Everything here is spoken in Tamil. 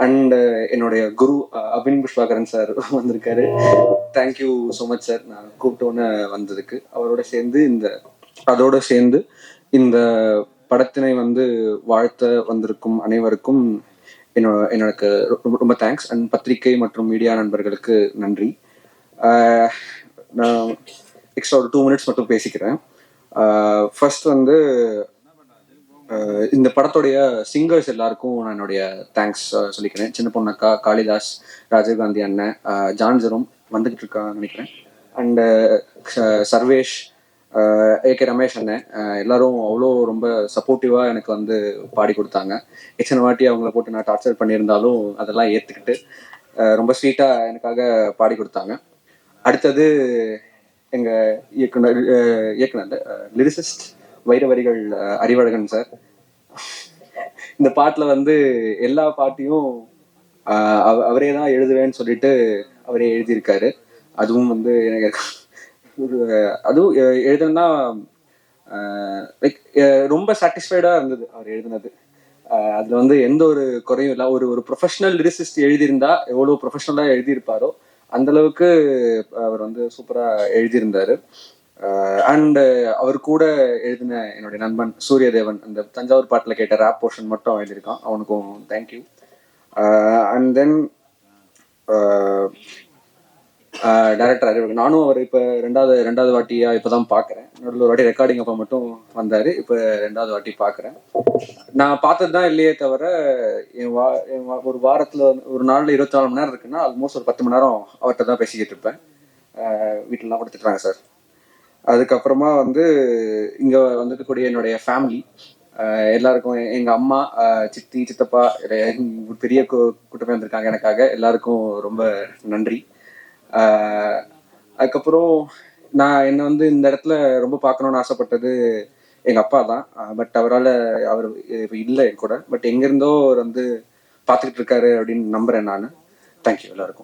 அண்ட் என்னுடைய குரு அபின் புஷ்பாகரன் சார் வந்திருக்காரு. தேங்க்யூ ஸோ மச் சார், நான் கூப்பிட்டோன்னு வந்ததுக்கு. அதோட சேர்ந்து இந்த படத்தினை வாழ்த்த வந்திருக்கும் அனைவருக்கும் எனக்கு ரொம்ப தேங்க்ஸ். அண்ட் பத்திரிகை மற்றும் மீடியா நண்பர்களுக்கு நன்றி. நான் எக்ஸ்ட்ரா ஒரு 2 minutes மட்டும் பேசிக்கிறேன். ஃபர்ஸ்ட் இந்த படத்துடைய சிங்கர்ஸ் எல்லாருக்கும் நான் என்னுடைய தேங்க்ஸ் சொல்லிக்கிறேன். சின்ன பொண்ணக்கா, காளிதாஸ், ராஜீவ்காந்தி அண்ணன், ஜான்ஜரும் வந்துகிட்டு இருக்கான்னு நினைக்கிறேன். அண்ட் சர்வேஷ், ஏகே ரமேஷ் அண்ணன், எல்லாரும் அவ்வளோ ரொம்ப சப்போர்ட்டிவாக எனக்கு பாடி கொடுத்தாங்க. எத்தனை வாட்டி அவங்கள போட்டு நான் டார்ச்சர் பண்ணியிருந்தாலும் அதெல்லாம் ஏற்றுக்கிட்டு ரொம்ப ஸ்வீட்டாக எனக்காக பாடி கொடுத்தாங்க. அடுத்தது எங்கள் இயக்குனர் லிரிசிஸ்ட் வைரவரிகள் அறிவழகன் சார். இந்த பாட்டில் எல்லா பாட்டையும் அவரே தான் எழுதுவேன்னு சொல்லிட்டு அவரே எழுதியிருக்காரு. அதுவும் எனக்கு அதுவும் எழுதுனா லைக் ரொம்ப சாட்டிஸ்ஃபைடாக இருந்தது அவர் எழுதுனது. அதில் எந்த ஒரு குறையும் இல்லை. ஒரு ப்ரொஃபஷனல் லிரிசிஸ்ட் எழுதியிருந்தா எவ்வளோ ப்ரொஃபஷனலாக எழுதியிருப்பாரோ அந்த அளவுக்கு அவர் சூப்பராக எழுதியிருந்தாரு. அண்ட் அவர் கூட எழுதின என்னுடைய நண்பன் சூரியதேவன், அந்த தஞ்சாவூர் பாட்டில் கேட்ட ரேப் போர்ஷன் மட்டும் எழுதியிருக்கான். அவனுக்கும் தேங்க்யூ. அண்ட் தென் டைரக்டர் அறிவு, நானும் அவர் இப்போ ரெண்டாவது வாட்டியா இப்போதான் பார்க்குறேன். நடுவில் ஒரு வாட்டி ரெக்கார்டிங் அப்போ மட்டும் வந்தார். இப்போ 2வது வாட்டி பார்க்குறேன். நான் பார்த்தது தான் இல்லையே தவிர ஒரு வாரத்தில் ஒரு நாளில் 24 மணி நேரம் இருக்குன்னா ஆல்மோஸ்ட் ஒரு 10 மணி நேரம் அவர்கிட்ட தான் பேசிக்கிட்டு இருப்பேன். வீட்டிலலாம் கொடுத்துட்றாங்க சார். அதுக்கப்புறமா இங்கே வந்துட்டு என்னுடைய ஃபேமிலி எல்லாருக்கும், எங்கள் அம்மா, சித்தி, சித்தப்பா, பெரிய கூட்டமே வந்திருக்காங்க எனக்காக. எல்லாருக்கும் ரொம்ப நன்றி. அதுக்கப்புறம் நான் என்ன இந்த இடத்துல ரொம்ப பார்க்கணுன்னு ஆசைப்பட்டது எங்கள் அப்பா தான். பட் அவர் இப்போ இல்லை என் கூட. பட் எங்கேருந்தோ அவர் பார்த்துக்கிட்டு இருக்காரு அப்படின்னு நம்புகிறேன் நான். தேங்க்யூ எல்லாருக்கும்.